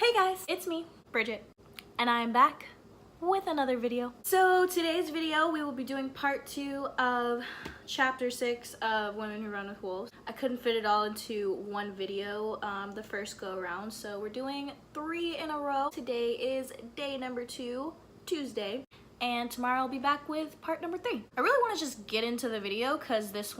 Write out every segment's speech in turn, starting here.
Hey guys, it's me, Bridget, and I'm back with another video. So today's video, we will be doing part 2 of chapter 6 of Women Who Run with Wolves. I couldn't fit it all into one video the first go around, so we're doing 3 in a row. Today is day number 2, Tuesday. And tomorrow I'll be back with part number 3. I really want to just get into the video because this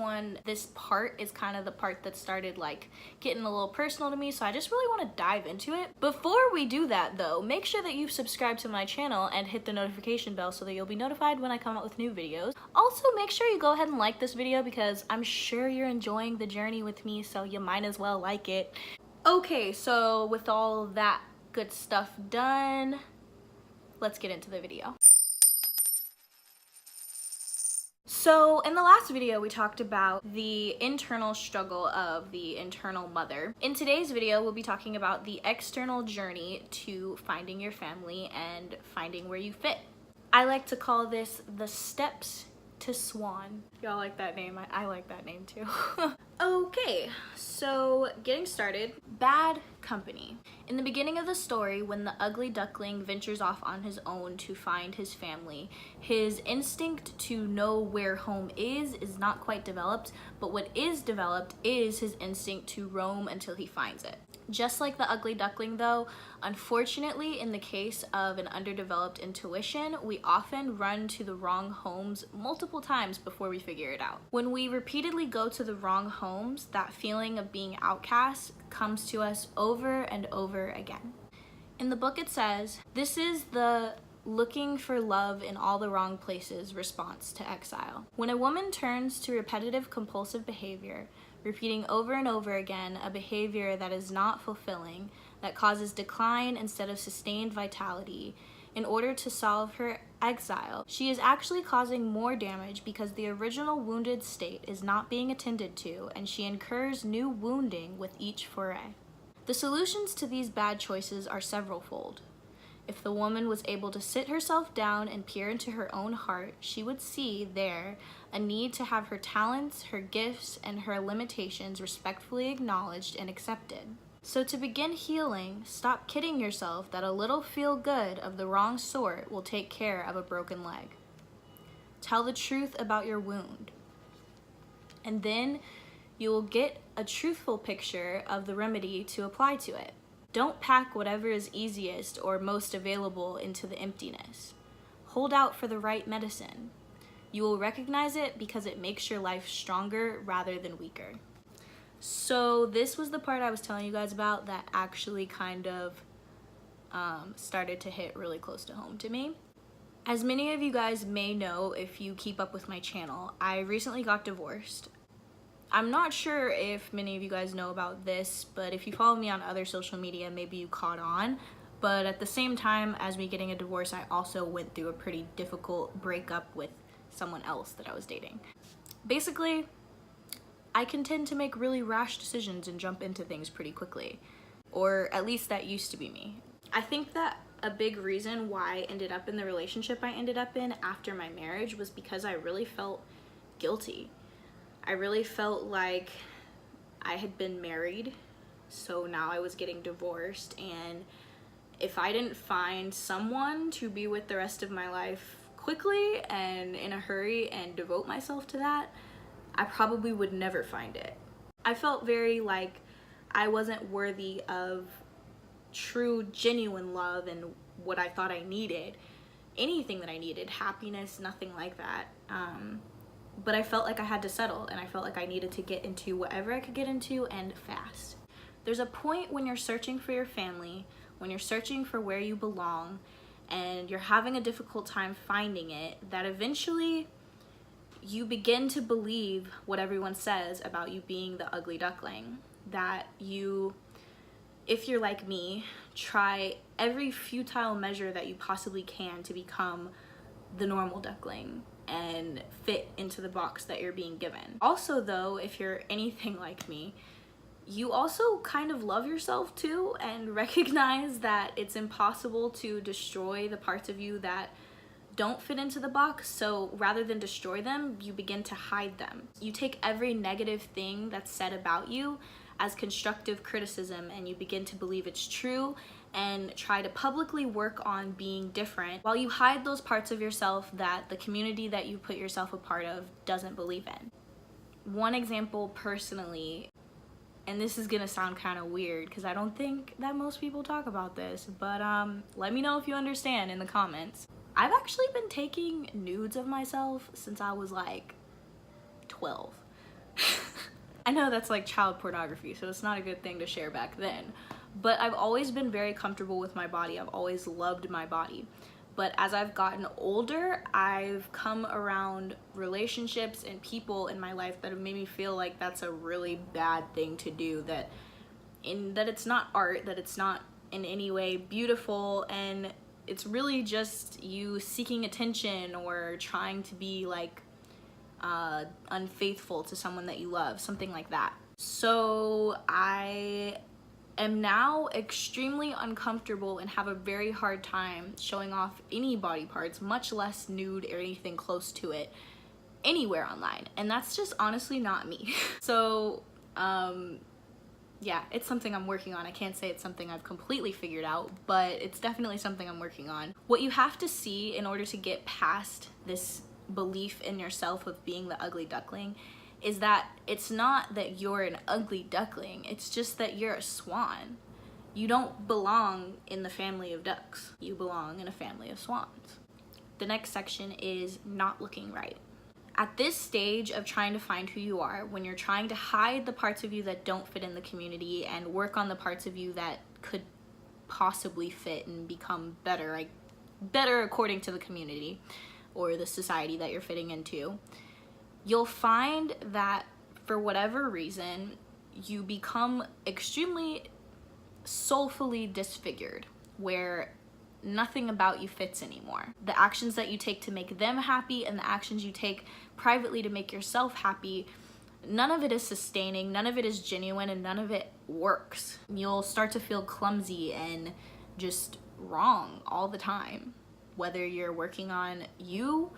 part is kind of the part that started like getting a little personal to me, so I just really want to dive into it. Before we do that though, make sure that you've subscribed to my channel and hit the notification bell so that you'll be notified when I come out with new videos. Also, make sure you go ahead and like this video because I'm sure you're enjoying the journey with me, so you might as well like it. Okay, so with all that good stuff done, let's get into the video. So in the last video, we talked about the internal struggle of the internal mother. In today's video, we'll be talking about the external journey to finding your family and finding where you fit. I like to call this the steps to Swan. Y'all like that name? I like that name too. Okay, so getting started. Bad company. In the beginning of the story, when the ugly duckling ventures off on his own to find his family, his instinct to know where home is not quite developed, but what is developed is his instinct to roam until he finds it. Just like the ugly duckling though, unfortunately in the case of an underdeveloped intuition, we often run to the wrong homes multiple times before we figure it out. When we repeatedly go to the wrong homes, that feeling of being outcast comes to us over and over again. In the book it says, this is the looking for love in all the wrong places response to exile. When a woman turns to repetitive compulsive behavior, repeating over and over again a behavior that is not fulfilling, that causes decline instead of sustained vitality, in order to solve her exile, she is actually causing more damage because the original wounded state is not being attended to, and she incurs new wounding with each foray. The solutions to these bad choices are severalfold. If the woman was able to sit herself down and peer into her own heart, she would see there a need to have her talents, her gifts, and her limitations respectfully acknowledged and accepted. So to begin healing, stop kidding yourself that a little feel-good of the wrong sort will take care of a broken leg. Tell the truth about your wound. And then you will get a truthful picture of the remedy to apply to it. Don't pack whatever is easiest or most available into the emptiness. Hold out for the right medicine. You will recognize it because it makes your life stronger rather than weaker. So this was the part I was telling you guys about that actually kind of started to hit really close to home to me. As many of you guys may know if you keep up with my channel, I recently got divorced. I'm not sure if many of you guys know about this, but if you follow me on other social media, maybe you caught on. But at the same time as me getting a divorce, I also went through a pretty difficult breakup with someone else that I was dating. Basically, I can tend to make really rash decisions and jump into things pretty quickly. Or at least that used to be me. I think that a big reason why I ended up in the relationship I ended up in after my marriage was because I really felt guilty. I really felt like I had been married, so now I was getting divorced, and if I didn't find someone to be with the rest of my life quickly and in a hurry and devote myself to that, I probably would never find it. I felt very like I wasn't worthy of true, genuine love and what I thought I needed. Anything that I needed, happiness, nothing like that. But I felt like I had to settle, and I felt like I needed to get into whatever I could get into, and fast. There's a point when you're searching for your family, when you're searching for where you belong, and you're having a difficult time finding it, that eventually you begin to believe what everyone says about you being the ugly duckling. That you, if you're like me, try every futile measure that you possibly can to become the normal duckling and fit into the box that you're being given. Also though, if you're anything like me, you also kind of love yourself too and recognize that it's impossible to destroy the parts of you that don't fit into the box, so rather than destroy them, you begin to hide them. You take every negative thing that's said about you as constructive criticism and you begin to believe it's true, and try to publicly work on being different while you hide those parts of yourself that the community that you put yourself a part of doesn't believe in. One example personally, and this is gonna sound kind of weird because I don't think that most people talk about this, but let me know if you understand in the comments. I've actually been taking nudes of myself since I was like 12. I know that's like child pornography, so it's not a good thing to share back then, but I've always been very comfortable with my body. I've always loved my body. But as I've gotten older, I've come around relationships and people in my life that have made me feel like that's a really bad thing to do, that it's not art, that it's not in any way beautiful, and it's really just you seeking attention or trying to be like unfaithful to someone that you love, something like that. So I am now extremely uncomfortable and have a very hard time showing off any body parts, much less nude or anything close to it, anywhere online. And that's just honestly not me. So yeah, it's something I'm working on. I can't say it's something I've completely figured out, but it's definitely something I'm working on. What you have to see in order to get past this belief in yourself of being the ugly duckling is that it's not that you're an ugly duckling, it's just that you're a swan. You don't belong in the family of ducks. You belong in a family of swans. The next section is not looking right. At this stage of trying to find who you are, when you're trying to hide the parts of you that don't fit in the community and work on the parts of you that could possibly fit and become better, like better according to the community or the society that you're fitting into, you'll find that for whatever reason, you become extremely soulfully disfigured, where nothing about you fits anymore. The actions that you take to make them happy and the actions you take privately to make yourself happy, none of it is sustaining, none of it is genuine, and none of it works. You'll start to feel clumsy and just wrong all the time, whether you're working on you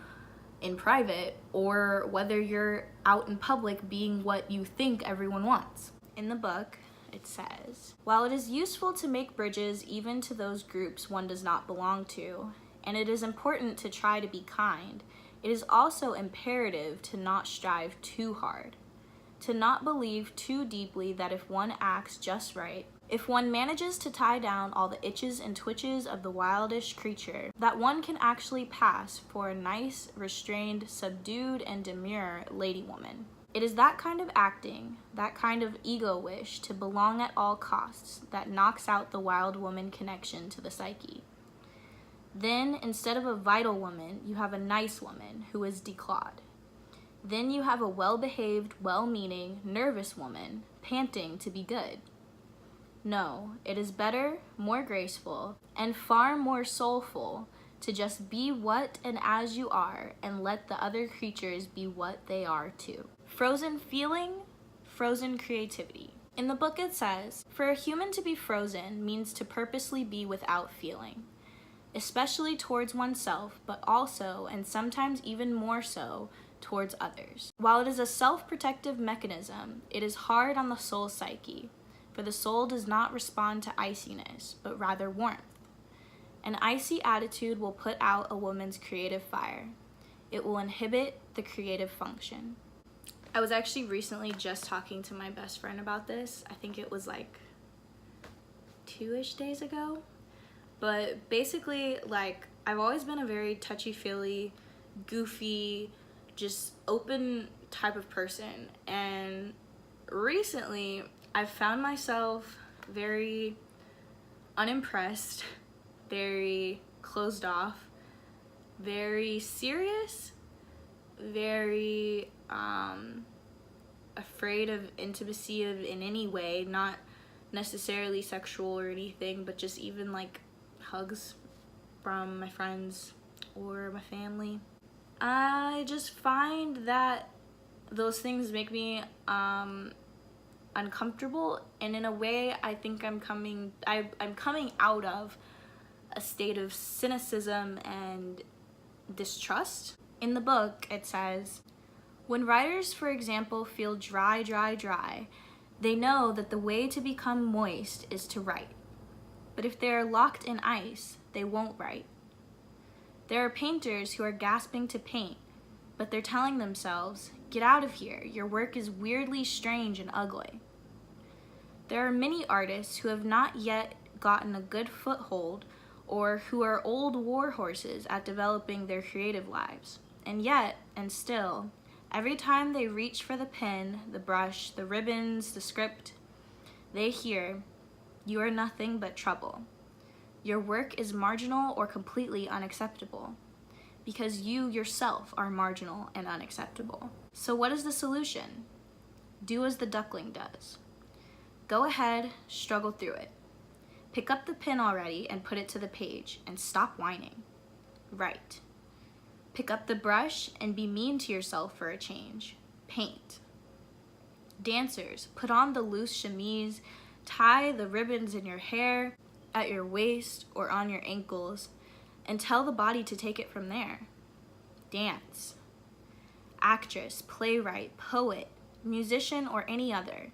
in private or whether you're out in public being what you think everyone wants. In the book, it says, while it is useful to make bridges even to those groups one does not belong to, and it is important to try to be kind, it is also imperative to not strive too hard, to not believe too deeply that if one acts just right, if one manages to tie down all the itches and twitches of the wildish creature, that one can actually pass for a nice, restrained, subdued, and demure lady woman. It is that kind of acting, that kind of ego wish to belong at all costs, that knocks out the wild woman connection to the psyche. Then, instead of a vital woman, you have a nice woman who is declawed. Then you have a well-behaved, well-meaning, nervous woman, panting to be good. No, it is better, more graceful, and far more soulful to just be what and as you are and let the other creatures be what they are too. Frozen feeling, frozen creativity. In the book it says, for a human to be frozen means to purposely be without feeling, especially towards oneself, but also, and sometimes even more so, towards others. While it is a self-protective mechanism, it is hard on the soul psyche, for the soul does not respond to iciness, but rather warmth. An icy attitude will put out a woman's creative fire. It will inhibit the creative function. I was actually recently just talking to my best friend about this. I think it was like 2-ish days ago. But basically, like, I've always been a very touchy-feely, goofy, just open type of person. And recently, I've found myself very unimpressed, very closed off, very serious, very afraid of intimacy in any way, not necessarily sexual or anything, but just even like hugs from my friends or my family. I just find that those things make me uncomfortable, and in a way I think I'm coming out of a state of cynicism and distrust. In the book it says, when writers, for example, feel dry, they know that the way to become moist is to write. but if they are locked in ice, they won't write. There are painters who are gasping to paint, but they're telling themselves, "Get out of here, your work is weirdly strange and ugly." There are many artists who have not yet gotten a good foothold or who are old war horses at developing their creative lives. And yet, and still, every time they reach for the pen, the brush, the ribbons, the script, they hear, "You are nothing but trouble. Your work is marginal or completely unacceptable," because you yourself are marginal and unacceptable. So what is the solution? Do as the duckling does. Go ahead, struggle through it. Pick up the pen already and put it to the page, and stop whining. Write. Pick up the brush and be mean to yourself for a change. Paint. Dancers, put on the loose chemise, tie the ribbons in your hair, at your waist, or on your ankles, and tell the body to take it from there. Dance. Actress, playwright, poet, musician, or any other.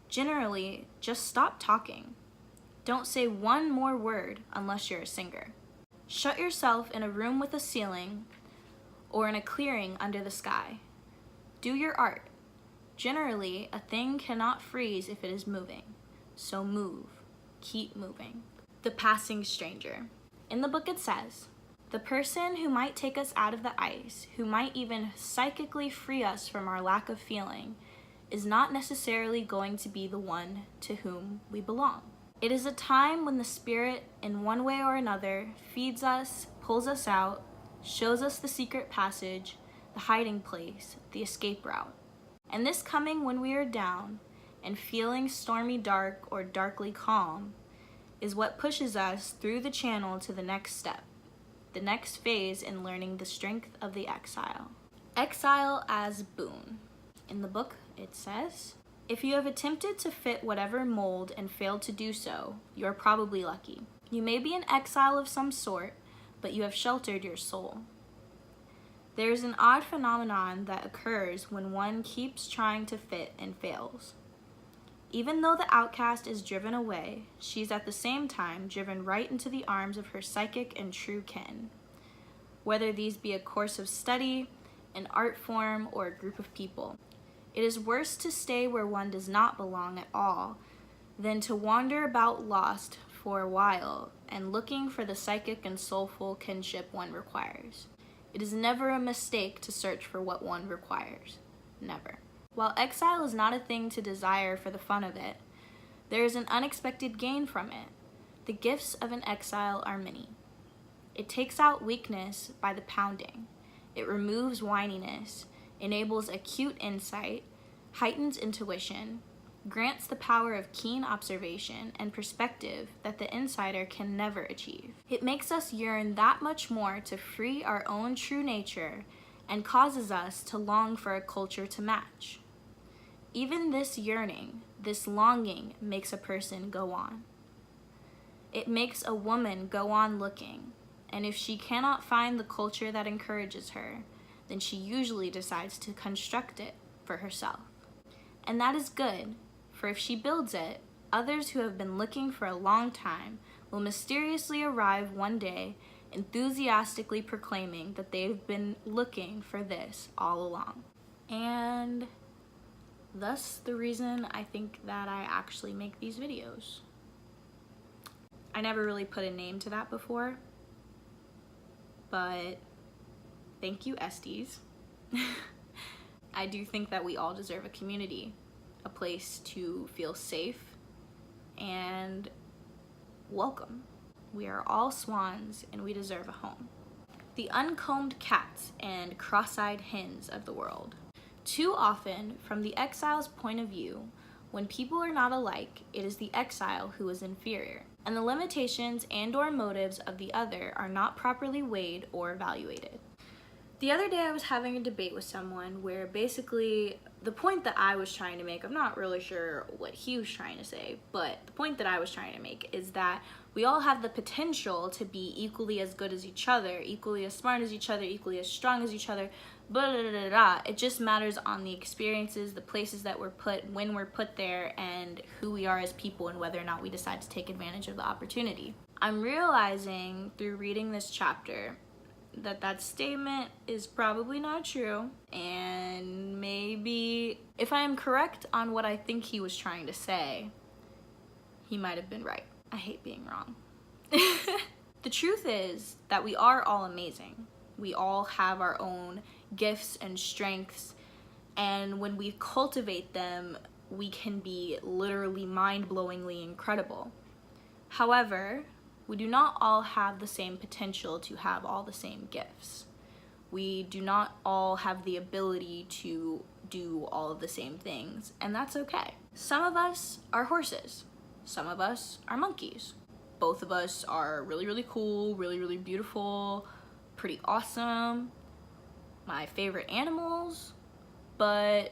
Generally, just stop talking. Don't say one more word unless you're a singer. Shut yourself in a room with a ceiling or in a clearing under the sky. Do your art. Generally, a thing cannot freeze if it is moving. So move. Keep moving. The passing stranger. In the book it says, "The person who might take us out of the ice, who might even psychically free us from our lack of feeling, is not necessarily going to be the one to whom we belong." It is a time when the spirit, in one way or another, feeds us, pulls us out, shows us the secret passage, the hiding place, the escape route. And this coming when we are down and feeling stormy dark or darkly calm is what pushes us through the channel to the next step, the next phase in learning the strength of the exile. Exile as boon. In the book it says, "If you have attempted to fit whatever mold and failed to do so, you are probably lucky. You may be an exile of some sort, but you have sheltered your soul." There is an odd phenomenon that occurs when one keeps trying to fit and fails. Even though the outcast is driven away, she's at the same time driven right into the arms of her psychic and true kin. Whether these be a course of study, an art form, or a group of people. It is worse to stay where one does not belong at all than to wander about lost for a while and looking for the psychic and soulful kinship one requires. It is never a mistake to search for what one requires. Never. While exile is not a thing to desire for the fun of it, there is an unexpected gain from it. The gifts of an exile are many. It takes out weakness by the pounding. It removes whininess, enables acute insight, heightens intuition, grants the power of keen observation and perspective that the insider can never achieve. It makes us yearn that much more to free our own true nature and causes us to long for a culture to match. Even this yearning, this longing, makes a person go on. It makes a woman go on looking, and if she cannot find the culture that encourages her, then she usually decides to construct it for herself. And that is good, for if she builds it, others who have been looking for a long time will mysteriously arrive one day, enthusiastically proclaiming that they've been looking for this all along. And thus the reason I think that I actually make these videos. I never really put a name to that before, but thank you, Esties. I do think that we all deserve a community, a place to feel safe and welcome. We are all swans and we deserve a home. The uncombed cats and cross-eyed hens of the world. Too often, from the exile's point of view, when people are not alike, it is the exile who is inferior, and the limitations and/or motives of the other are not properly weighed or evaluated. The other day I was having a debate with someone where basically the point that I was trying to make, I'm not really sure what he was trying to say, but the point that I was trying to make is that we all have the potential to be equally as good as each other, equally as smart as each other, equally as strong as each other, blah, blah, blah, blah, blah. It just matters on the experiences, the places that we're put, when we're put there, and who we are as people, and whether or not we decide to take advantage of the opportunity. I'm realizing through reading this chapter that that statement is probably not true, and maybe if I am correct on what I think he was trying to say, he might have been right. I hate being wrong. The truth is that we are all amazing. We all have our own gifts and strengths, and when we cultivate them, we can be literally mind-blowingly incredible. However, we do not all have the same potential to have all the same gifts. We do not all have the ability to do all of the same things, and that's okay. Some of us are horses. Some of us are monkeys. Both of us are really, really cool, really, really beautiful, pretty awesome, my favorite animals, but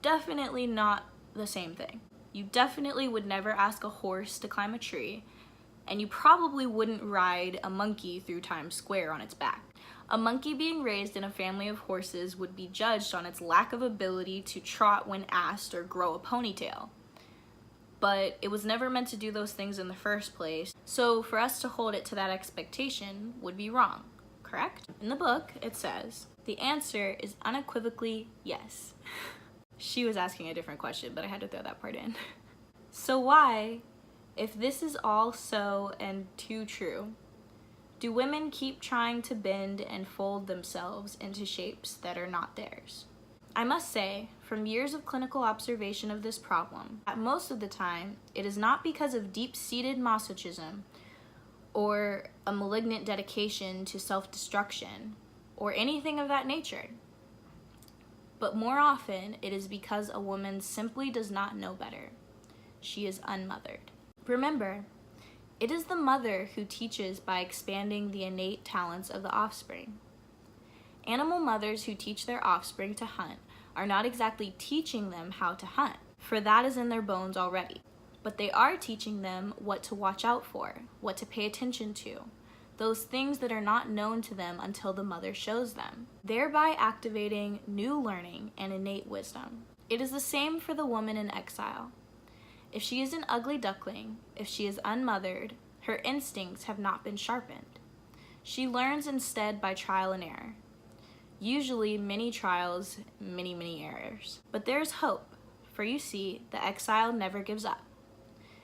definitely not the same thing. You definitely would never ask a horse to climb a tree, and you probably wouldn't ride a monkey through Times Square on its back. A monkey being raised in a family of horses would be judged on its lack of ability to trot when asked or grow a ponytail. But it was never meant to do those things in the first place, so for us to hold it to that expectation would be wrong, correct? In the book, it says, the answer is unequivocally yes. She was asking a different question, but I had to throw that part in. So why, if this is all so and too true, do women keep trying to bend and fold themselves into shapes that are not theirs? I must say, from years of clinical observation of this problem, that most of the time, it is not because of deep-seated masochism or a malignant dedication to self-destruction or anything of that nature. But more often, it is because a woman simply does not know better. She is unmothered. Remember, it is the mother who teaches by expanding the innate talents of the offspring. Animal mothers who teach their offspring to hunt are not exactly teaching them how to hunt, for that is in their bones already. But they are teaching them what to watch out for, what to pay attention to, those things that are not known to them until the mother shows them, thereby activating new learning and innate wisdom. It is the same for the woman in exile. If she is an ugly duckling, if she is unmothered, her instincts have not been sharpened. She learns instead by trial and error. Usually many trials, many errors. But there's hope, for you see, the exile never gives up.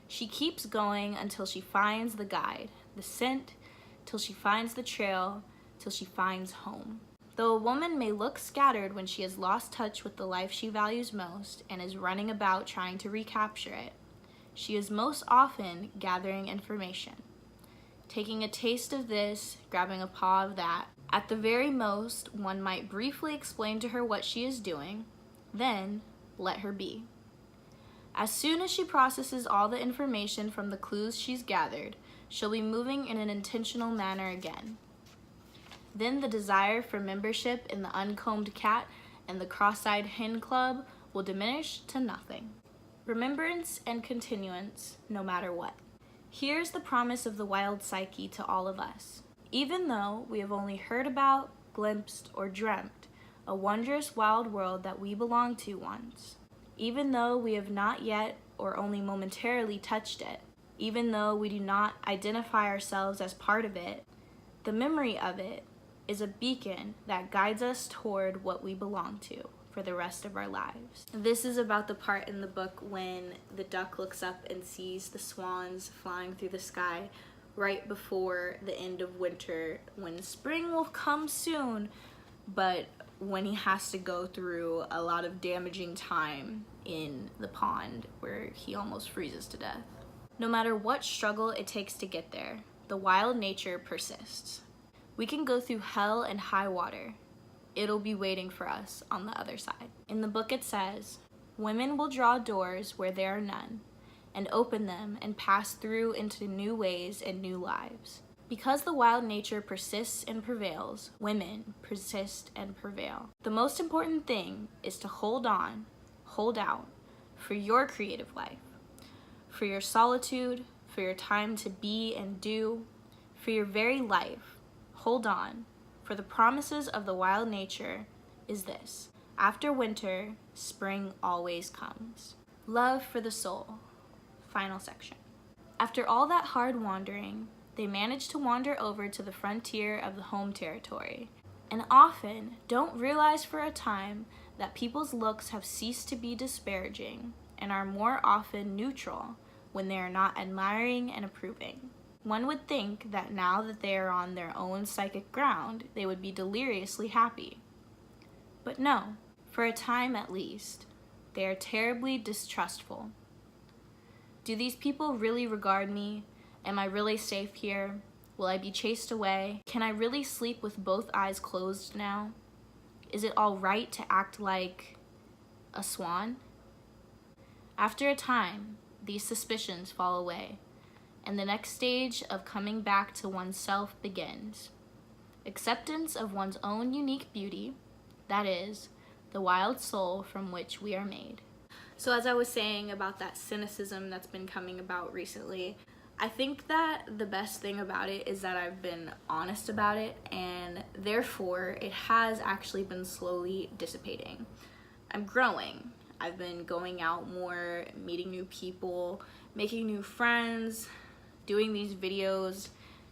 She keeps going until she finds the guide, the scent, till she finds the trail, till she finds home. Though a woman may look scattered when she has lost touch with the life she values most and is running about trying to recapture it, she is most often gathering information, taking a taste of this, grabbing a paw of that. At the very most, one might briefly explain to her what she is doing, then let her be. As soon as she processes all the information from the clues she's gathered, she'll be moving in an intentional manner again. Then the desire for membership in the uncombed cat and the cross-eyed hen club will diminish to nothing. Remembrance and continuance, no matter what. Here's the promise of the wild psyche to all of us. Even though we have only heard about, glimpsed, or dreamt a wondrous wild world that we belonged to once, even though we have not yet or only momentarily touched it, even though we do not identify ourselves as part of it, the memory of it is a beacon that guides us toward what we belong to for the rest of our lives. This is about the part in the book when the duck looks up and sees the swans flying through the sky right before the end of winter, when spring will come soon, but when he has to go through a lot of damaging time in the pond where he almost freezes to death. No matter what struggle it takes to get there, the wild nature persists. We can go through hell and high water. It'll be waiting for us on the other side. In the book it says, women will draw doors where there are none, and open them and pass through into new ways and new lives. Because the wild nature persists and prevails, women persist and prevail. The most important thing is to hold on, hold out, for your creative life, for your solitude, for your time to be and do, for your very life. Hold on, for the promises of the wild nature is this: after winter, spring always comes. Love for the soul. Final section. After all that hard wandering, they manage to wander over to the frontier of the home territory, and often don't realize for a time that people's looks have ceased to be disparaging and are more often neutral when they are not admiring and approving. One would think that now that they are on their own psychic ground, they would be deliriously happy. But no, for a time at least, they are terribly distrustful. Do these people really regard me? Am I really safe here? Will I be chased away? Can I really sleep with both eyes closed now? Is it all right to act like a swan? After a time, these suspicions fall away, and the next stage of coming back to oneself begins. Acceptance of one's own unique beauty, that is, the wild soul from which we are made. So as I was saying about that cynicism that's been coming about recently, I think that the best thing about it is that I've been honest about it, and therefore it has actually been slowly dissipating. I'm growing. I've been going out more, meeting new people, making new friends, doing these videos,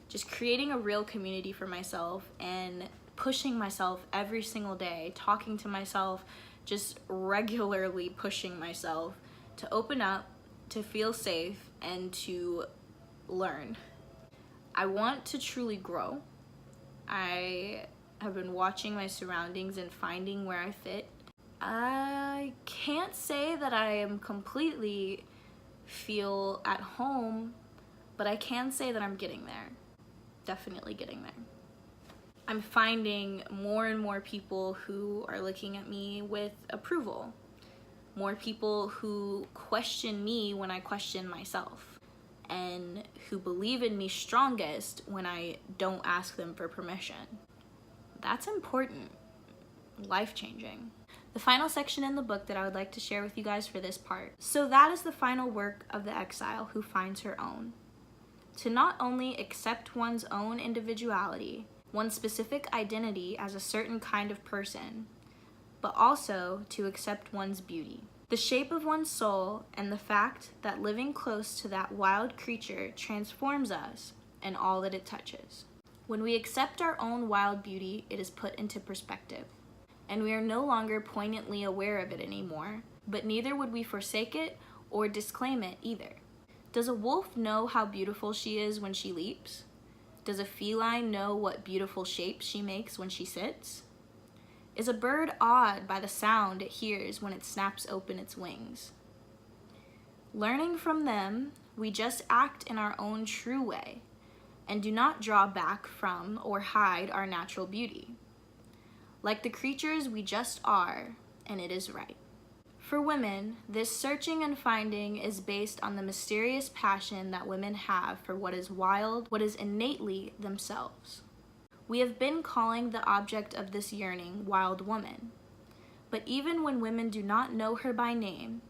just creating a real community for myself and pushing myself every single day, talking to myself, just regularly pushing myself to open up, to feel safe, and to learn. I want to truly grow. I have been watching my surroundings and finding where I fit. I can't say that I am completely feel at home, but I can say that I'm getting there. Definitely getting there. I'm finding more and more people who are looking at me with approval. More people who question me when I question myself, and who believe in me strongest when I don't ask them for permission. That's important. Life-changing. The final section in the book that I would like to share with you guys for this part. So that is the final work of the exile who finds her own. To not only accept one's own individuality, one's specific identity as a certain kind of person, but also to accept one's beauty, the shape of one's soul, and the fact that living close to that wild creature transforms us and all that it touches. When we accept our own wild beauty, it is put into perspective, and we are no longer poignantly aware of it anymore, but neither would we forsake it or disclaim it either. Does a wolf know how beautiful she is when she leaps? Does a feline know what beautiful shapes she makes when she sits? Is a bird awed by the sound it hears when it snaps open its wings? Learning from them, we just act in our own true way and do not draw back from or hide our natural beauty. Like the creatures we just are, and it is right. For women, this searching and finding is based on the mysterious passion that women have for what is wild, what is innately themselves. We have been calling the object of this yearning wild woman. But even when women do not know her by name,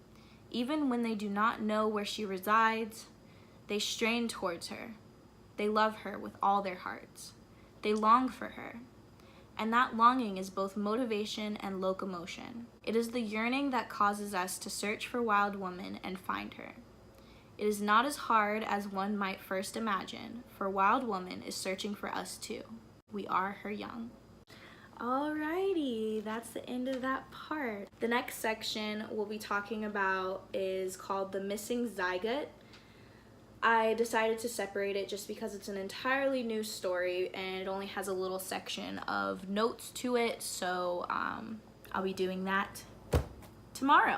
even when they do not know where she resides, they strain towards her. They love her with all their hearts. They long for her. And that longing is both motivation and locomotion. It is the yearning that causes us to search for wild woman and find her. It is not as hard as one might first imagine, for wild woman is searching for us too. We are her young. Alrighty, that's the end of that part. The next section we'll be talking about is called the missing zygote. I decided to separate it just because it's an entirely new story and it only has a little section of notes to it, so I'll be doing that tomorrow.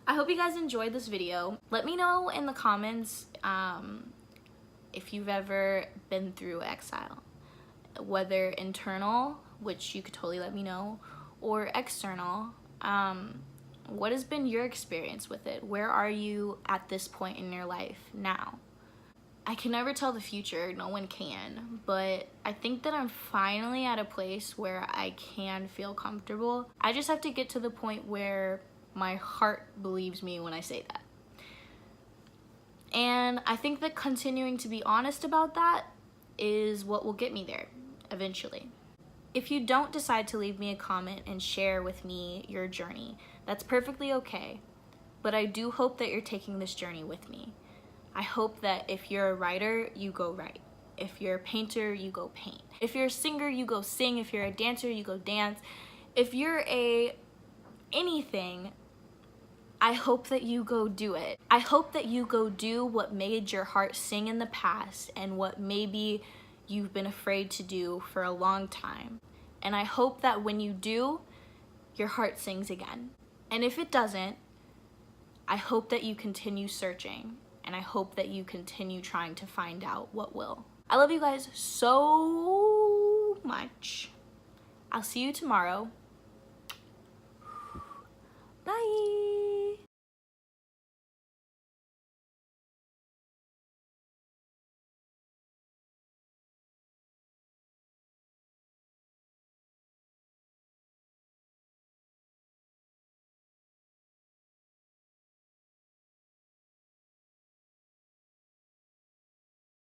I hope you guys enjoyed this video. Let me know in the comments if you've ever been through exile, whether internal, which you could totally let me know, or external. What has been your experience with it? Where are you at this point in your life now? I can never tell the future, no one can, but I think that I'm finally at a place where I can feel comfortable. I just have to get to the point where my heart believes me when I say that. And I think that continuing to be honest about that is what will get me there eventually. If you don't decide to leave me a comment and share with me your journey, that's perfectly okay. But I do hope that you're taking this journey with me. I hope that if you're a writer, you go write. If you're a painter, you go paint. If you're a singer, you go sing. If you're a dancer, you go dance. If you're anything, I hope that you go do it. I hope that you go do what made your heart sing in the past and what maybe you've been afraid to do for a long time. And I hope that when you do, your heart sings again. And if it doesn't, I hope that you continue searching, and I hope that you continue trying to find out what will. I love you guys so much. I'll see you tomorrow. Bye.